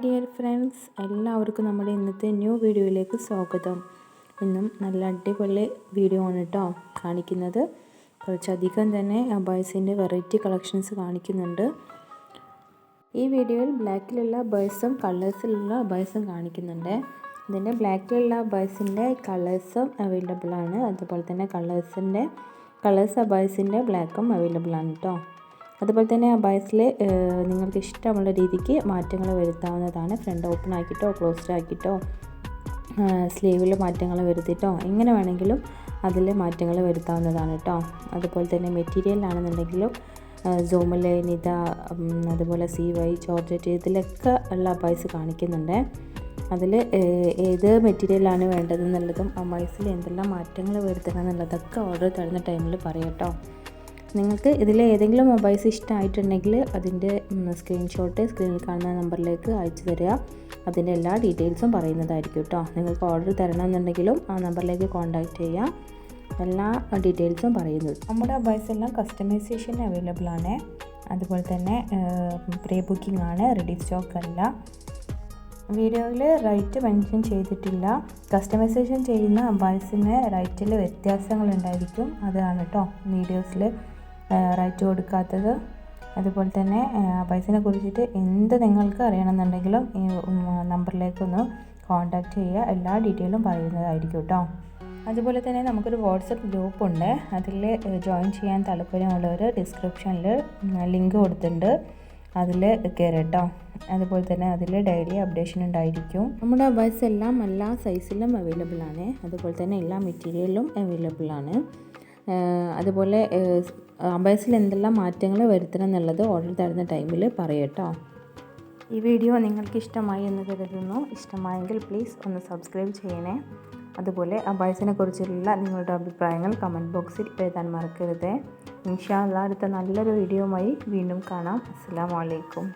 Dear friends, എല്ലാവർക്കും നമ്മുടെ ഇന്നത്തെ ന്യൂ വീഡിയോയിലേക്ക് സ്വാഗതം. ഇന്നും നല്ല അടിപൊളി വീഡിയോ ആണ് കേട്ടോ കാണിക്കുന്നത്. കുറച്ചധികം തന്നെ അബായസിൻ്റെ വെറൈറ്റി കളക്ഷൻസ് കാണിക്കുന്നുണ്ട്. ഈ വീഡിയോയിൽ ബ്ലാക്കിലുള്ള അബായസും കളേഴ്സിലുള്ള അബായസും കാണിക്കുന്നുണ്ട്. ഇതിൻ്റെ ബ്ലാക്കിലുള്ള അബായസിൻ്റെ കളേഴ്സും അവൈലബിൾ ആണ്. അതുപോലെ തന്നെ കളേഴ്സ് അബായസിൻ്റെ ബ്ലാക്കും അവൈലബിൾ ആണ് കേട്ടോ. അതുപോലെ തന്നെ അബായസിൽ നിങ്ങൾക്ക് ഇഷ്ടമുള്ള രീതിക്ക് മാറ്റങ്ങൾ വരുത്താവുന്നതാണ്. ഫ്രണ്ട് ഓപ്പൺ ആക്കിയിട്ടോ ക്ലോസ്ഡ് ആക്കിയിട്ടോ സ്ലീവിൽ മാറ്റങ്ങൾ വരുത്തിയിട്ടോ എങ്ങനെ വേണമെങ്കിലും അതിൽ മാറ്റങ്ങൾ വരുത്താവുന്നതാണ് കേട്ടോ. അതുപോലെ തന്നെ മെറ്റീരിയൽ ആണെന്നുണ്ടെങ്കിലും സോമൽ, നിത, അതുപോലെ CY, ജോർജറ്റ് ഇതിലൊക്കെ ഉള്ള അബായസ് കാണിക്കുന്നുണ്ട്. അതിൽ ഏത് മെറ്റീരിയലാണ് വേണ്ടതെന്നുള്ളതും അബായസിൽ എന്തെല്ലാം മാറ്റങ്ങൾ വരുത്തണം എന്നുള്ളതൊക്കെ ഓർഡർ തരുന്ന ടൈമിൽ പറയാം കേട്ടോ. നിങ്ങൾക്ക് ഇതിൽ ഏതെങ്കിലും മൊബൈൽസ് ഇഷ്ടമായിട്ടുണ്ടെങ്കിൽ അതിൻ്റെ സ്ക്രീൻഷോട്ട് സ്ക്രീനിൽ കാണുന്ന നമ്പറിലേക്ക് അയച്ചു തരിക. അതിൻ്റെ എല്ലാ ഡീറ്റെയിൽസും പറയുന്നതായിരിക്കും കേട്ടോ. നിങ്ങൾക്ക് ഓർഡർ തരണമെന്നുണ്ടെങ്കിലും ആ നമ്പറിലേക്ക് കോൺടാക്റ്റ് ചെയ്യുക. എല്ലാ ഡീറ്റെയിൽസും പറയുന്നത്. നമ്മുടെ മൊബൈൽസ് എല്ലാം കസ്റ്റമൈസേഷൻ അവൈലബിൾ ആണ്. അതുപോലെ തന്നെ പ്രീ ബുക്കിംഗ് ആണ്, റെഡി സ്റ്റോക്ക് അല്ല. വീഡിയോയിൽ റേറ്റ് മെൻഷൻ ചെയ്തിട്ടില്ല. കസ്റ്റമൈസേഷൻ ചെയ്യുന്ന മൊബൈൽസിന് റേറ്റിൽ വ്യത്യാസങ്ങളുണ്ടായിരിക്കും. അതാണ് കേട്ടോ വീഡിയോസിൽ റേറ്റ് കൊടുക്കാത്തത്. അതുപോലെ തന്നെ പൈസനെ കുറിച്ചിട്ട് എന്ത് നിങ്ങൾക്ക് അറിയണമെന്നുണ്ടെങ്കിലും ഈ നമ്പറിലേക്കൊന്ന് കോൺടാക്റ്റ് ചെയ്യുക. എല്ലാ ഡീറ്റെയിലും പറയുന്നതായിരിക്കും കേട്ടോ. അതുപോലെ തന്നെ നമുക്കൊരു വാട്സപ്പ് ഗ്രൂപ്പുണ്ട്. അതിൽ ജോയിൻ ചെയ്യാൻ താല്പര്യമുള്ളവർ ഡിസ്ക്രിപ്ഷനിൽ ലിങ്ക് കൊടുത്തിട്ടുണ്ട്, അതിൽ കയറി കേട്ടോ. അതുപോലെ തന്നെ അതിൽ ഡെയിലി അപ്ഡേഷൻ ഉണ്ടായിരിക്കും. നമ്മുടെ അബായസ് എല്ലാം എല്ലാ സൈസിലും അവൈലബിൾ ആണ്. അതുപോലെ തന്നെ എല്ലാ മെറ്റീരിയലും അവൈലബിൾ ആണ്. അതുപോലെ അബായസിൽ എന്തെല്ലാം മാറ്റങ്ങൾ വരുത്തണം എന്നുള്ളത് ഓർഡർ തരുന്ന ടൈമിൽ പറയട്ടോ. ഈ വീഡിയോ നിങ്ങൾക്ക് ഇഷ്ടമായി എന്ന് കരുതുന്നു. ഇഷ്ടമായെങ്കിൽ പ്ലീസ് ഒന്ന് സബ്സ്ക്രൈബ് ചെയ്യണേ. അതുപോലെ അബായസിനെ കുറിച്ചുള്ള നിങ്ങളുടെ അഭിപ്രായങ്ങൾ കമൻറ്റ് ബോക്സിൽ എഴുതാൻ മറക്കരുത്. ഇൻഷാ അല്ലാഹ് അടുത്ത നല്ലൊരു വീഡിയോയുമായി വീണ്ടും കാണാം. അസ്സലാമു അലൈക്കും.